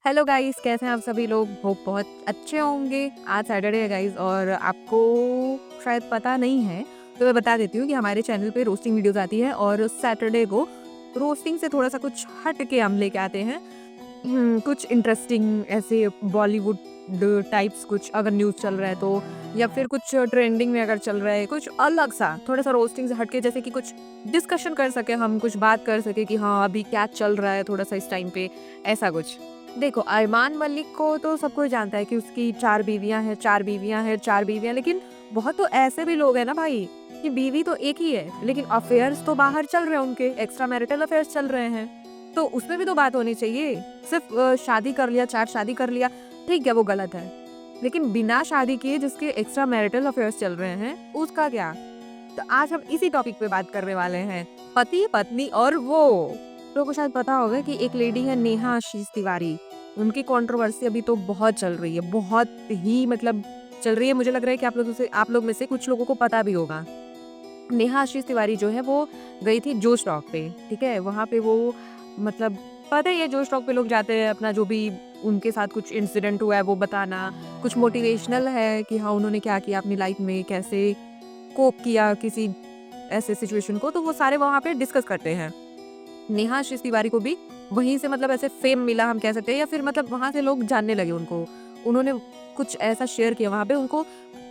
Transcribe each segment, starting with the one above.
Hello guys, कैसे हैं आप सभी लोग? होप बहुत अच्छे होंगे। आज सैटरडे है गाइस और आपको शायद पता नहीं है, तो मैं बता देती हूँ कि हमारे चैनल पे रोस्टिंग वीडियोस आती है और सैटरडे को रोस्टिंग से थोड़ा सा कुछ हट के हम लेके आते हैं। कुछ इंटरेस्टिंग ऐसे बॉलीवुड टाइप्स कुछ अगर न्यूज़ चल रहा है तो, या फिर कुछ ट्रेंडिंग में अगर चल रहा है कुछ अलग सा थोड़ा सा रोस्टिंग से हटके, जैसे कि कुछ डिस्कशन कर सके, हम कुछ बात कर सके कि हाँ अभी क्या चल रहा है थोड़ा सा इस टाइम पे, ऐसा कुछ। देखो, अरमान मलिक को तो सब कोई जानता है कि उसकी 4 बीवियाँ हैं, 4 बीवियाँ हैं, 4 बीवियाँ, लेकिन बहुत तो ऐसे भी लोग हैं ना भाई, कि बीवी तो एक ही है, लेकिन अफेयर्स तो बाहर चल रहे हैं उनके, एक्स्ट्रा मैरिटल अफेयर्स चल रहे हैं। तो उसमें भी तो बात होनी चाहिए। सिर्फ शादी कर लिया, 4 शादी कर लिया, ठीक है वो गलत है। लेकिन बिना शादी किए जिसके एक्स्ट्रा मैरिटल अफेयर्स चल रहे हैं, उसका क्या? तो आज हम इसी टॉपिक पे बात करने वाले हैं, पति, पत्नी और वो। लोगों को शायद पता होगा कि एक लेडी है नेहा आशीष तिवारी। उनकी कंट्रोवर्सी अभी तो बहुत चल रही है, बहुत ही मतलब चल रही है। मुझे लग रहा है कि आप लोग में से कुछ लोगों को पता भी होगा। नेहा आशीष तिवारी जो है वो गई थी जोश टॉक पे, ठीक है? वहाँ पे वो मतलब पता ही है, जोश टॉक पे लोग जाते हैं अपना जो भी उनके साथ कुछ इंसिडेंट हुआ है वो बताना, कुछ मोटिवेशनल है कि हाँ उन्होंने क्या किया अपनी लाइफ में, कैसे कोप किया किसी ऐसे सिचुएशन को, तो वो सारे वहाँ पे डिस्कस करते हैं। नेहा आशीष तिवारी को भी वहीं से मतलब ऐसे फेम मिला हम कह सकते हैं, या फिर मतलब वहाँ से लोग जानने लगे उनको। उन्होंने कुछ ऐसा शेयर किया वहाँ पे, उनको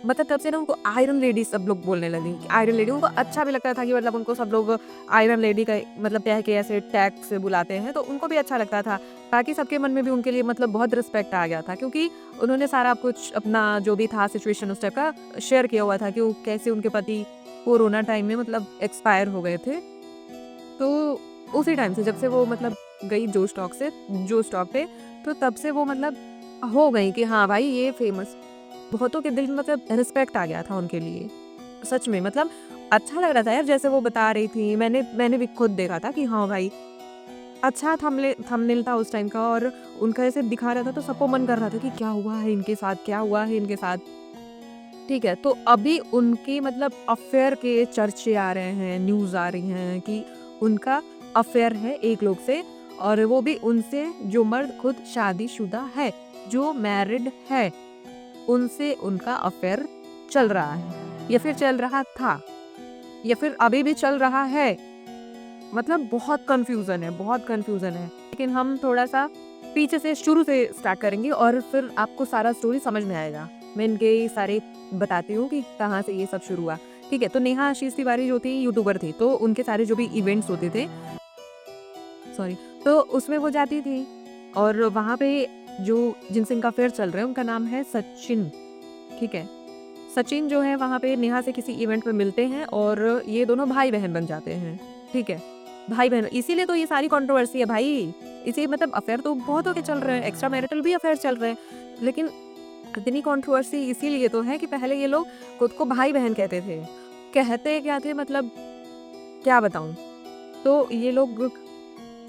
मतलब तब से ना उनको आयरन लेडी सब लोग बोलने लगे कि आयरन लेडी। उनको अच्छा भी लगता था कि मतलब उनको सब लोग आयरन लेडी का मतलब कह के ऐसे टैग से बुलाते हैं, तो उनको भी अच्छा लगता था। बाकी सबके मन में भी उनके लिए मतलब बहुत रिस्पेक्ट आ गया था, क्योंकि उन्होंने सारा कुछ अपना जो भी था सिचुएशन उस टाइप का शेयर किया हुआ था कि वो कैसे उनके पति कोरोना टाइम में मतलब एक्सपायर हो गए थे। तो उसी टाइम से जब से वो मतलब गई जोश टॉक पे, तो तब से वो मतलब हो गई कि हाँ भाई ये फेमस। बहुतों के दिल में मतलब रिस्पेक्ट आ गया था उनके लिए। सच में मतलब अच्छा लग रहा था यार, जैसे वो बता रही थी। मैंने भी खुद देखा था कि हाँ भाई, अच्छा थंबनेल था उस टाइम का, और उनका ऐसे दिखा रहा था तो सबको मन कर रहा था कि क्या हुआ है इनके साथ, क्या हुआ है इनके साथ। ठीक है, तो अभी उनकी मतलब अफेयर के चर्चे आ रहे हैं, न्यूज़ आ रही हैं कि उनका अफेयर है एक लोग से, और वो भी उनसे जो मर्द खुद शादीशुदा है, जो मैरिड है, उनसे उनका अफेयर चल रहा है, या फिर चल रहा था, या फिर अभी भी चल रहा है। मतलब बहुत कन्फ्यूज़न है, बहुत कन्फ्यूज़न है। लेकिन हम थोड़ा-सा पीछे से शुरू से स्टार्ट करेंगे और फिर आपको सारा स्टोरी समझ में आएगा। मैं इनके सारे बताती हूँ कि कहाँ से ये सब शुरू हुआ। ठीक है, तो नेहा आशीष तिवारी जो थी यूट्यूबर थी, तो उनके सारे जो भी इवेंट्स होते थे, सॉरी, तो उसमें वो जाती थी, और वहाँ पे जो जिनसे इनका अफेयर चल रहा है उनका नाम है सचिन, ठीक है? सचिन जो है वहाँ पे नेहा से किसी इवेंट में मिलते हैं और ये दोनों भाई-बहन बन जाते हैं, ठीक है? भाई-बहन, इसीलिए तो ये सारी कंट्रोवर्सी है भाई। इसी मतलब अफेयर तो बहुतों के चल रहे हैं, एक्स्ट्रा मैरिटल भी अफेयर चल रहे हैं। लेकिन इतनी कंट्रोवर्सी इसीलिए तो है कि पहले ये लोग खुद को भाई-बहन कहते थे। कहते क्या थे मतलब क्या बताऊँ? तो ये लोग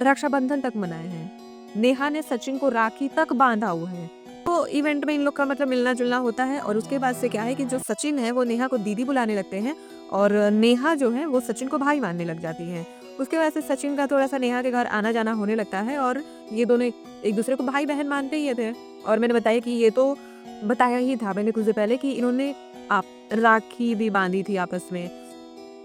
रक्षाबंधन तक मनाए हैं। नेहा ने सचिन को राखी तक बाँधा हुआ है। तो इवेंट में इन लोग का मतलब मिलना-जुलना होता है, और उसके बाद से क्या है कि जो सचिन है वो नेहा को दीदी बुलाने लगते हैं, और नेहा जो है वो सचिन को भाई मानने लग जाती है। उसके बाद से सचिन का थोड़ा-सा नेहा के घर आना-जाना होने लगता है, और ये दोनों एक-दूसरे को भाई-बहन मानते ही थे। और मैंने बताया कि ये तो बताया ही था मैंने कुछ देर पहले कि इन्होंने आप राखी भी बाँधी थी आपस में।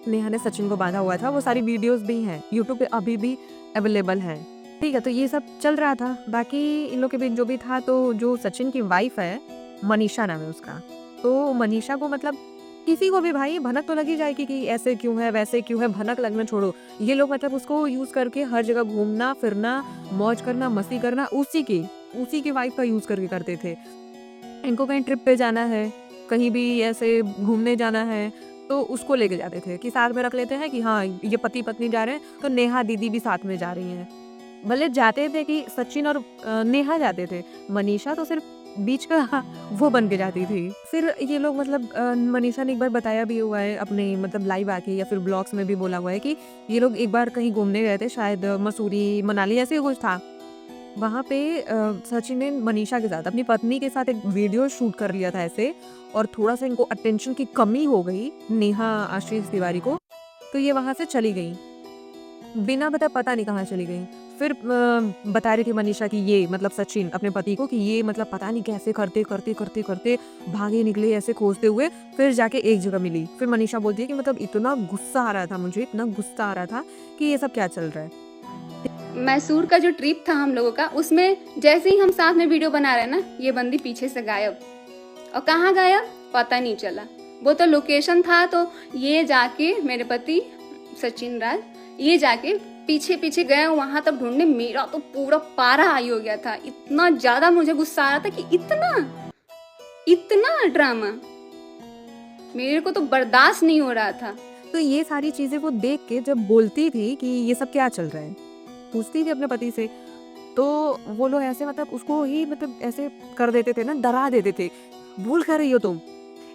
नेहा ने सचिन को बाँधा हुआ था, वो सारी वीडियोज़ भी हैं, यूट्यूब पे अभी भी अवेलेबल हैं। ठीक है, तो ये सब चल रहा था। बाकी इन लोग के बीच जो भी था, तो जो सचिन की वाइफ़ है, मनीषा नाम है उसका, तो मनीषा को मतलब किसी को भी भाई भनक तो लग ही जाएगी कि ऐसे क्यों है, वैसे क्यों है, भनक लगना छोड़ो। ये लोग मतलब उसको यूज़ करके हर जगह घूमना-फिरना, मौज करना, मस्ती करना, उसी की वाइफ़ का यूज़ करके करते थे। इनको कहीं ट्रिप पे जाना है, कहीं भी ऐसे घूमने जाना है, तो उसको लेके जाते थे कि साथ में रख लेते हैं कि हाँ, ये पति-पत्नी जा रहे हैं, तो नेहा दीदी भी साथ में जा रही हैं। भले जाते थे कि सचिन और नेहा जाते थे, मनीषा तो सिर्फ बीच का वो बन के जाती थी। फिर ये लोग मतलब मनीषा ने एक बार बताया भी हुआ है अपने मतलब लाइव आके, या फिर ब्लॉग्स में भी बोला हुआ है कि ये लोग एक बार कहीं घूमने गए थे, शायद मसूरी, मनाली ऐसे ही कुछ था। वहाँ पे सचिन ने मनीषा के साथ, अपनी पत्नी के साथ एक वीडियो शूट कर लिया था ऐसे, और थोड़ा-सा इनको अटेंशन की कमी हो गई नेहा आशीष तिवारी को, तो ये वहाँ से चली गई। बिना बताए पता नहीं कहाँ चली गई। फिर बता रही थी मनीषा कि ये मतलब सचिन अपने पति को कि ये मतलब पता नहीं कैसे करते करते करते करते भागे निकले ऐसे खोजते हुए, फिर जाके एक जगह मिली। फिर मनीषा बोलती है कि मतलब इतना गुस्सा आ रहा था मुझे, इतना गुस्सा आ रहा था कि ये सब क्या चल रहा है। मैसूर का जो ट्रिप था हम लोगों का, उसमें जैसे ही हम साथ में वीडियो बना रहे हैं ना, ये बंदी पीछे से गायब। और कहाँ गायब पता नहीं चला। वो तो लोकेशन था, तो ये जाके मेरे पति सचिन राज ये जाके पीछे पीछे गए वहां तक ढूंढने। मेरा तो पूरा पारा हाई हो गया था, इतना ज्यादा मुझे गुस्सा आ रहा था कि इतना इतना ड्रामा मेरे को तो बर्दाश्त नहीं हो रहा था। तो ये सारी चीजें वो देख के जब बोलती थी कि ये सब क्या चल रहा है, पूछती थी अपने पति से, तो वो लोग ऐसे मतलब उसको ही मतलब ऐसे कर देते थे ना, डरा देते थे। भूल कर रही हो तुम,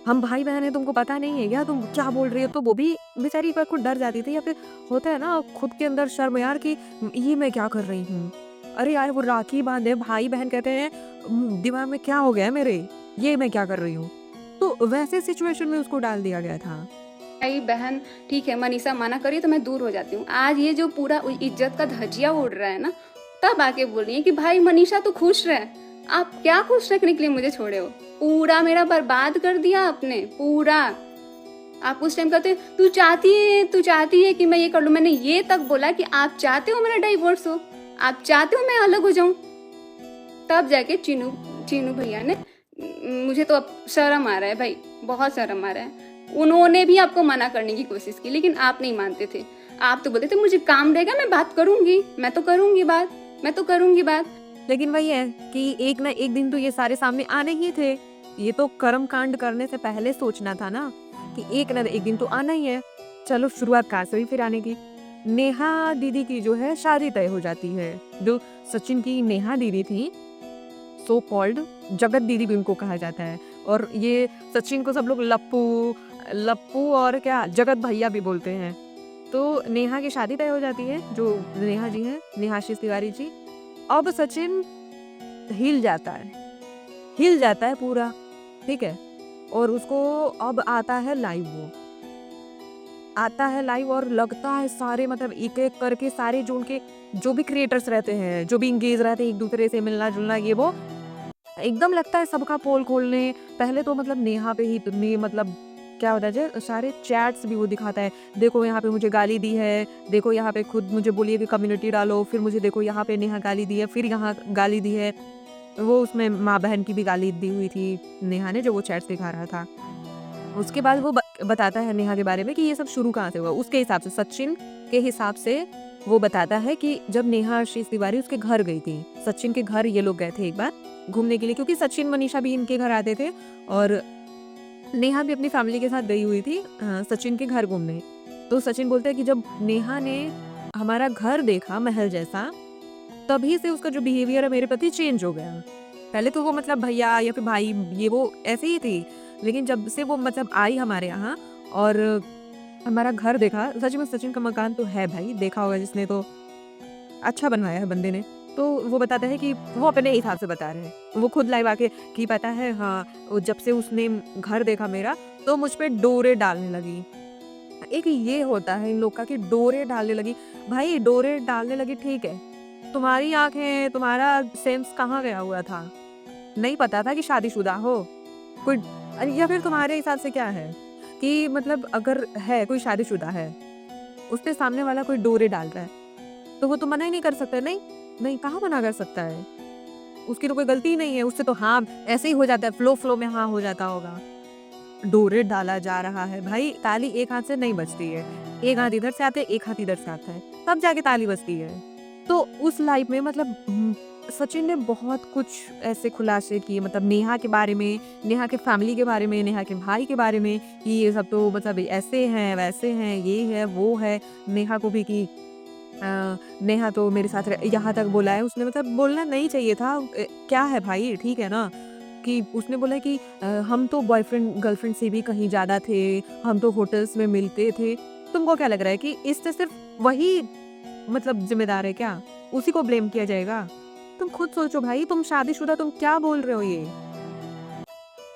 हम भाई बहन है, तुमको पता नहीं है क्या, तुम क्या बोल रही हो। तो वो भी बेचारी एक बार खुद डर जाती थी, या फिर होता है ना खुद के अंदर शर्म यार कि ये मैं क्या कर रही हूँ। अरे यार वो राखी बांधे भाई बहन कहते हैं, दिमाग में क्या हो गया है मेरे, ये मैं क्या कर रही हूँ। तो वैसे सिचुएशन में उसको डाल दिया गया था। भाई बहन ठीक है, मनीषा मना करी तो मैं दूर हो जाती हूँ। आज ये जो पूरा इज्जत का धजिया उड़ रहा है ना, तब आके बोल रही है कि भाई मनीषा तू खुश रह। आप क्या खुश रखने के लिए मुझे छोड़े हो? पूरा मेरा बर्बाद कर दिया आपने पूरा। आप उस टाइम कहते तू चाहती है कि मैं ये कर लूँ। मैंने ये तक बोला कि आप चाहते हो मेरा डाइवोर्स हो, आप चाहते हो मैं अलग हो जाऊं। तब जाके चीनू भैया ने, मुझे तो अब शर्म आ रहा है भाई, बहुत शर्म आ रहा है। उन्होंने भी आपको मना करने की कोशिश की, लेकिन आप नहीं मानते थे। आप तो बोलते थे मुझे काम रहेगा मैं बात करूंगी, मैं तो करूंगी बात। लेकिन वही है कि एक ना एक दिन तो ये सारे सामने आने ही थे। ये तो कर्म कांड करने से पहले सोचना था ना कि एक ना एक दिन तो आना ही है। चलो शुरुआत कहाँ से हुई फिर आने की। नेहा दीदी की जो है शादी तय हो जाती है। जो सचिन की नेहा दीदी थी, सो कॉल्ड जगत दीदी भी उनको कहा जाता है, और ये सचिन को सब लोग लप्पू लप्पू और क्या जगत भैया भी बोलते हैं। तो नेहा की शादी तय हो जाती है, जो नेहा जी हैं, नेहाशीष तिवारी जी। अब सचिन हिल जाता है पूरा, ठीक है। और उसको अब आता है लाइव, वो आता है लाइव और लगता है सारे मतलब एक एक करके सारे जो उनके जो भी क्रिएटर्स रहते हैं, जो भी इंगेज रहते हैं एक दूसरे से मिलना जुलना, ये वो एकदम लगता है सबका पोल खोलने। पहले तो मतलब नेहा पे ही मतलब क्या होता है, सारे चैट्स भी वो दिखाता है। देखो यहाँ पे मुझे गाली दी है, देखो यहाँ पे खुद मुझे बोलिए कि कम्युनिटी डालो, फिर मुझे देखो यहाँ पे नेहा गाली दी है, फिर यहाँ गाली दी है। वो उसमें माँ बहन की भी गाली दी हुई थी नेहा ने, जो वो चैट्स दिखा रहा था। उसके बाद वो बताता है नेहा के बारे में कि ये सब शुरू कहाँ से हुआ। उसके हिसाब से, सचिन के हिसाब से वो बताता है कि जब नेहा आशीष तिवारी उसके घर गई थी, सचिन के घर ये लोग गए थे एक बार घूमने के लिए, क्योंकि सचिन मनीषा भी इनके घर आते थे और नेहा भी अपनी फैमिली के साथ गई हुई थी सचिन के घर घूमने। तो सचिन बोलते हैं कि जब नेहा ने हमारा घर देखा महल जैसा, तभी से उसका जो बिहेवियर है मेरे प्रति चेंज हो गया। पहले तो वो मतलब भैया या फिर भाई ये वो ऐसे ही थी, लेकिन जब से वो मतलब आई हमारे यहाँ और हमारा घर देखा, सच में सचिन का मकान तो है भाई, देखा होगा जिसने तो अच्छा बनवाया है बंदे ने। तो वो बताता है कि वो अपने हिसाब से बता रहे हैं, वो खुद लाइव आके कि पता है हाँ, जब से उसने घर देखा मेरा तो मुझ पे डोरे डालने लगी। एक ये होता है इन लोग का कि डोरे डालने लगी। भाई डोरे डालने लगी ठीक है, तुम्हारी आंखें तुम्हारा सेंस कहाँ गया हुआ था? नहीं पता था कि शादीशुदा हो कोई? या फिर तुम्हारे हिसाब से क्या है कि मतलब अगर है कोई शादीशुदा है, उसके सामने वाला कोई डोरे डाल रहा है तो वो तो मना ही नहीं कर सकता। नहीं नहीं, कहाँ मना कर सकता है? उसकी तो कोई गलती ही नहीं है, उससे तो हाँ ऐसे ही हो जाता है, फ्लो में हाँ हो जाता होगा। डोरे डाला जा रहा है भाई, ताली एक हाथ से नहीं बजती है, एक हाथ इधर से आता है एक हाथ इधर से आता है, तब जाके ताली बजती है। तो उस लाइफ में मतलब सचिन ने बहुत कुछ ऐसे खुलासे किए, मतलब नेहा के बारे में, नेहा के फैमिली के बारे में, नेहा के भाई के बारे में कि ये सब तो मतलब ऐसे हैं वैसे हैं, ये है वो है। नेहा को भी कि नेहा तो मेरे साथ यहाँ तक बोला है उसने, मतलब बोलना नहीं चाहिए था। क्या है भाई, ठीक है ना कि उसने बोला कि हम तो बॉयफ्रेंड गर्लफ्रेंड से भी कहीं ज़्यादा थे, हम तो होटल्स में मिलते थे। तुमको क्या लग रहा है कि इससे सिर्फ वही मतलब जिम्मेदार है क्या? उसी को ब्लेम किया जाएगा? तुम खुद सोचो भाई, तुम शादीशुदा, तुम क्या बोल रहे हो ये?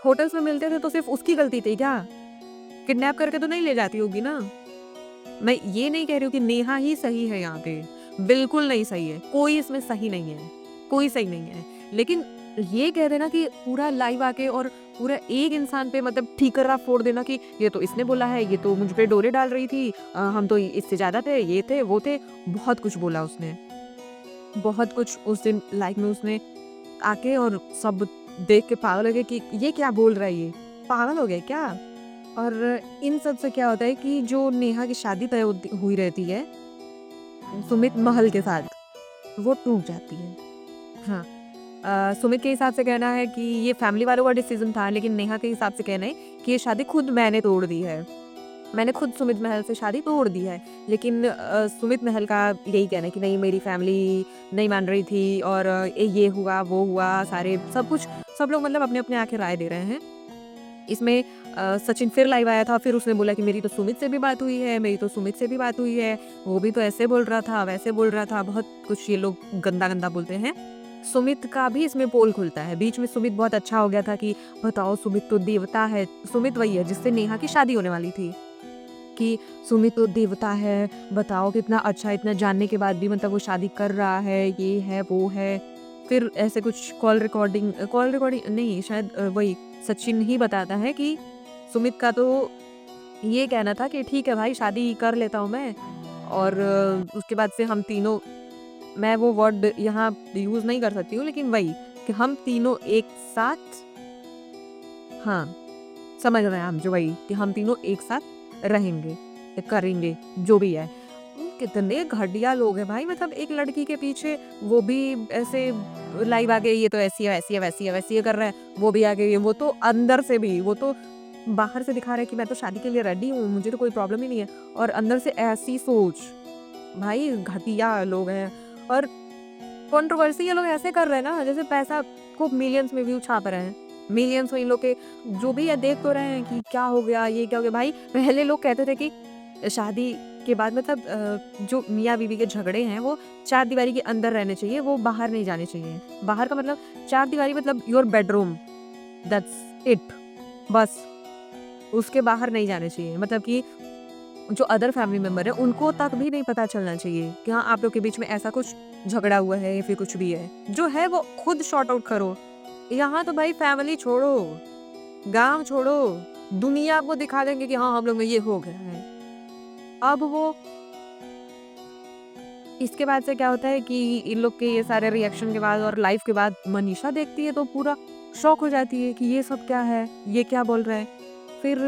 होटल्स में मिलते थे तो सिर्फ उसकी गलती थी क्या? किडनैप करके तो नहीं ले जाती होगी ना? मैं ये नहीं कह रही हूँ कि नेहा ही सही है यहाँ पे, बिल्कुल नहीं सही है, कोई इसमें सही नहीं है, कोई सही नहीं है। लेकिन ये कह देना कि पूरा लाइव आके और पूरा एक इंसान पे मतलब ठीकरा फोड़ देना कि ये तो इसने बोला है, ये तो मुझ पे डोरे डाल रही थी, हम तो इससे ज़्यादा थे, ये थे, वो थे, बहुत कुछ बोला उसने। बहुत कुछ उस दिन लाइव में उसने आके और सब देख के पागल हो गए कि ये क्या बोल रहा है ये? पागल हो गए क्या? और इन सब से क्या होता है कि जो नेहा की शादी तय होती हुई रहती है, सुमित महल के साथ, वो टूट जाती है। हाँ। सुमित के हिसाब से कहना है कि ये फैमिली वालों का डिसीजन था, लेकिन नेहा के हिसाब से कहना है कि ये शादी खुद मैंने तोड़ दी है। मैंने खुद सुमित महल से शादी तोड़ दी है। लेकिन सुमित महल का यही कहना है कि नहीं, मेरी फैमिली नहीं मान रही थी और ये हुआ, वो हुआ, सारे सब कुछ सब लोग मतलब अपने-अपने आके राय दे रहे हैं। इसमें सचिन फिर लाइव आया था, फिर उसने बोला कि मेरी तो सुमित से भी बात हुई है, मेरी तो सुमित से भी बात हुई है, वो भी तो ऐसे बोल रहा था, वैसे बोल रहा था, बहुत कुछ ये लोग गंदा-गंदा बोलते हैं। सुमित का भी इसमें पोल खुलता है। बीच में सुमित बहुत अच्छा हो गया था कि बताओ, सुमित तो देवता है। सुमित वही है जिससे नेहा की शादी होने वाली थी, कि सुमित तो देवता है, बताओ कितना अच्छा, इतना जानने के बाद भी मतलब वो शादी कर रहा है, ये है, वो है। फिर ऐसे कुछ कॉल रिकॉर्डिंग नहीं, शायद वही सचिन ही बताता है कि सुमित का तो ये कहना था कि ठीक है भाई, शादी कर लेता हूँ मैं, और उसके बाद से हम तीनों, मैं वो वर्ड यहाँ यूज़ नहीं कर सकती हूँ, लेकिन वही कि हम तीनों एक साथ, हाँ, समझ रहे हैं हम, जो वही कि हम तीनों एक साथ रहेंगे, करेंगे, जो भी है। कितने घटिया लोग हैं भाई, मतलब एक लड़की के पीछे वो भी ऐसे लाइव आ गए, ये तो ऐसी है, वैसी है, वैसी है, वैसी है कर रहा है, वो भी आ गई, वो तो अंदर से भी, वो तो बाहर से दिखा रहा है कि मैं तो शादी के लिए रेडी हूँ, मुझे तो कोई प्रॉब्लम ही नहीं है, और अंदर से ऐसी सोच। भाई घटिया लोग हैं। और कंट्रोवर्सी ये लोग ऐसे कर रहे हैं ना, जैसे पैसा खूब मिलियंस में व्यू छाप रहे हैं, मिलियंस में इन लोग के जो भी है देख तो रहे हैं कि क्या हो गया, ये क्या हो गया। भाई पहले लोग कहते थे कि शादी के बाद मतलब जो मियाँ बीवी के झगड़े हैं वो चार दीवारी के अंदर रहने चाहिए, वो बाहर नहीं जाने चाहिए। बाहर का मतलब चार दीवारी मतलब योर बेडरूम, दैट्स इट, बस उसके बाहर नहीं जाने चाहिए। मतलब कि जो अदर फैमिली मेंबर है उनको तक भी नहीं पता चलना चाहिए कि हाँ, आप लोग के बीच में ऐसा कुछ झगड़ा हुआ है या फिर कुछ भी है। जो है वो खुद सॉर्ट आउट करो। यहाँ तो भाई फैमिली छोड़ो, गांव छोड़ो, दुनिया को दिखा देंगे कि हाँ, हम लोग में ये हो गया है। अब वो इसके बाद से क्या होता है कि इन लोग के ये सारे रिएक्शन के बाद और लाइव के बाद मनीषा देखती है तो पूरा शॉक हो जाती है कि ये सब क्या है, ये क्या बोल रहा है। फिर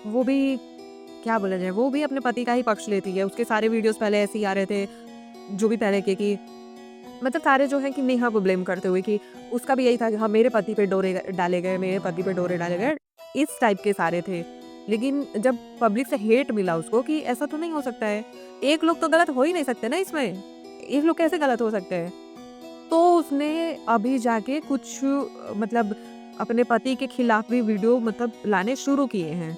वो भी, क्या बोला जाए, वो भी अपने पति का ही पक्ष लेती है। उसके सारे वीडियोस पहले ऐसे ही आ रहे थे, जो भी पहले के, कि मतलब सारे जो है कि नेहा को ब्लेम करते हुए कि उसका भी यही था कि हाँ, मेरे पति पे डोरे डाले गए, मेरे पति पे डोरे डाले गए, इस टाइप के सारे थे। लेकिन जब पब्लिक से हेट मिला उसको कि ऐसा तो नहीं हो सकता है, एक लोग तो गलत हो ही नहीं सकते ना इसमें, एक लोग कैसे गलत हो सकते हैं, तो उसने अभी जाके कुछ मतलब अपने पति के खिलाफ भी वीडियो मतलब लाने शुरू किए हैं।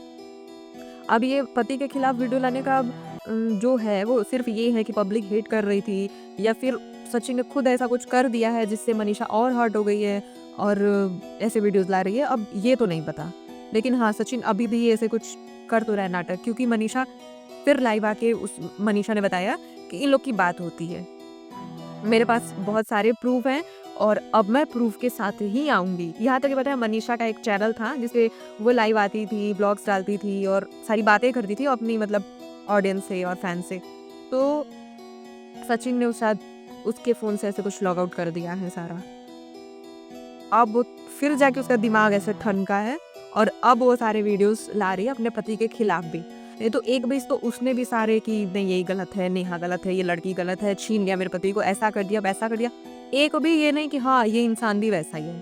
अब ये पति के खिलाफ वीडियो लाने का जो है वो सिर्फ ये है कि पब्लिक हेट कर रही थी, या फिर सचिन ने खुद ऐसा कुछ कर दिया है जिससे मनीषा और हर्ट हो गई है और ऐसे वीडियोस ला रही है, अब ये तो नहीं पता। लेकिन हाँ, सचिन अभी भी ऐसे कुछ कर तो रहा है नाटक, क्योंकि मनीषा फिर लाइव आके उस मनीषा ने बताया कि इन लोग की बात होती है, मेरे पास बहुत सारे प्रूफ हैं और अब मैं प्रूफ के साथ ही आऊँगी। यहाँ तक ये पता है, मनीषा का एक चैनल था जिसपे वो लाइव आती थी, ब्लॉग्स डालती थी और सारी बातें करती थी अपनी मतलब ऑडियंस से और फैन से। तो सचिन ने उस शायद उसके फ़ोन से ऐसे कुछ लॉग आउट कर दिया है सारा। अब वो फिर जाके उसका दिमाग ऐसे ठनका है और अब वो सारे वीडियोज़ ला रही है अपने पति के खिलाफ भी। नहीं तो एक बीच तो उसने भी सारे कि नहीं, यही गलत है, नेहा गलत है, ये लड़की गलत है, छीन लिया मेरे पति को, ऐसा कर दिया, वैसा कर दिया। एक भी ये नहीं कि हाँ, ये इंसान भी वैसा ही है।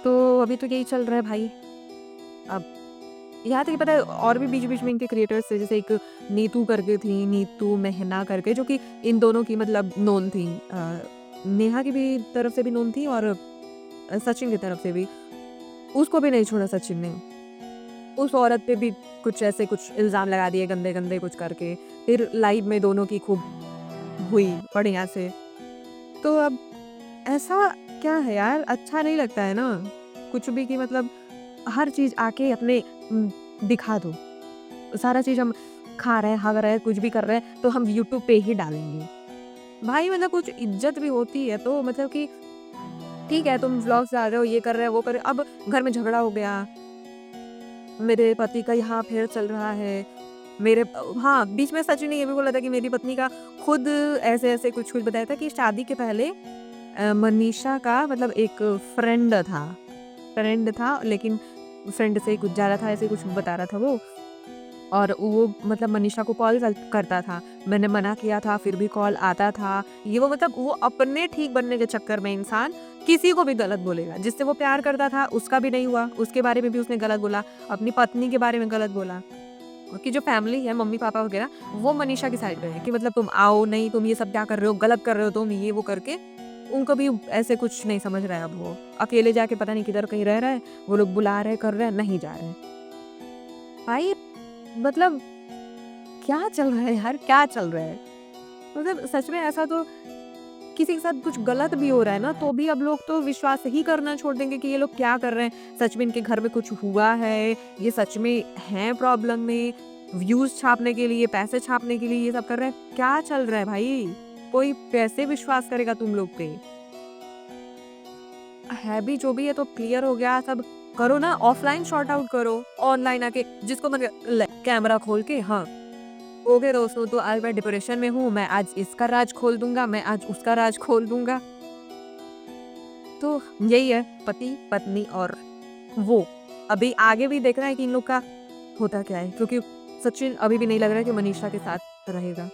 तो अभी तो यही चल रहा है भाई। अब यहाँ तक कि पता है, और भी बीच-बीच में इनके क्रिएटर्स थे, जैसे एक नीतू करके थी, नीतू मेहना करके, जो कि इन दोनों की मतलब नोन थी। नेहा की भी तरफ से भी नोन थी और सचिन की तरफ से भी। उसको भी नहीं छोड़ा सचिन ने। उस औरत पे भी कुछ ऐसे कुछ इल्ज़ाम लगा दिए गंदे-गंदे कुछ करके। फिर लाइव में दोनों की खूब हुई बढ़िया से। तो अब ऐसा क्या है यार, अच्छा नहीं लगता है ना, कुछ भी कि मतलब हर चीज़ आके अपने दिखा दो। सारा चीज़ हम खा रहे हैं, हग रहे हैं, कुछ भी कर रहे हैं तो हम यूट्यूब पे ही डालेंगे। भाई मतलब कुछ इज्जत भी होती है तो मतलब कि ठीक है तुम व्लॉग्स डाल रहे हो, ये कर रहे हो, वो कर रहे हो, अब घर में झगड़ा हो गया, मेरे पति का यहाँ अफेयर चल रहा है, मेरे हाँ, बीच में सच ने ये भी बोला था कि मेरी पत्नी का खुद ऐसे-ऐसे कुछ-कुछ बताया था कि शादी के पहले मनीषा का मतलब एक फ्रेंड था लेकिन फ्रेंड से कुछ ज़्यादा था, ऐसे कुछ बता रहा था वो। और वो मतलब मनीषा को कॉल करता था, मैंने मना किया था फिर भी कॉल आता था। ये वो मतलब वो अपने ठीक बनने के चक्कर में इंसान किसी को भी गलत बोलेगा। जिससे वो प्यार करता था उसका भी नहीं हुआ, उसके बारे में भी उसने गलत बोला, अपनी पत्नी के बारे में गलत बोला। उसकी जो फैमिली है मम्मी-पापा वगैरह वो मनीषा की साइड पे है कि मतलब तुम आओ नहीं, तुम ये सब क्या कर रहे हो, गलत कर रहे हो तुम, ये वो करके उनको भी ऐसे कुछ नहीं समझ रहा है अब वो। अकेले जाके पता नहीं किधर कहीं रह रहा है, वो लोग बुला रहे हैं, कर रहे हैं, नहीं जा रहे हैं। भाई मतलब क्या चल रहा है यार, क्या चल रहा है? मतलब सच में ऐसा तो किसी के साथ कुछ गलत भी हो रहा है ना, तो भी अब लोग तो विश्वास ही करना छोड़ देंगे कि ये लोग क्या कर रहे हैं। सच में इनके घर में कुछ हुआ है, ये सच में हैं प्रॉब्लम में, व्यूज़ छापने के लिए, पैसे छापने के लिए ये सब कर रहे हैं। क्या चल रहा है भाई? कोई कैसे विश्वास करेगा तुम लोग पे? है भी जो भी है तो क्लियर हो गया सब, करो ना, ऑफलाइन सॉर्ट आउट करो, ऑनलाइन आके जिसको मन ले कैमरा खोल के हाँ, ओके दोस्तों तो आज मैं डिप्रेशन में हूँ, मैं आज इसका राज खोल दूँगा, मैं आज उसका राज खोल दूँगा। तो यही है पति, पत्नी और वो। अभी आगे भी देखना है कि इन लोग का होता क्या है क्योंकि सचिन अभी भी नहीं लग रहा है कि मनीषा के साथ रहेगा।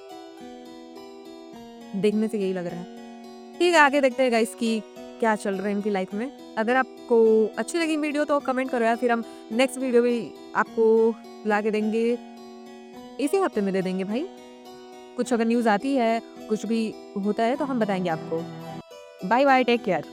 देखने से यही लग रहा है। ठीक है, आगे देखते हैं गाइस कि क्या चल रहा है इनकी लाइफ में। अगर आपको अच्छी लगी वीडियो तो कमेंट करो यार, फिर हम नेक्स्ट वीडियो भी आपको ला के देंगे। इसी हफ्ते में दे देंगे भाई। कुछ अगर न्यूज़ आती है, कुछ भी होता है तो हम बताएँगे आपको। Bye bye, take care.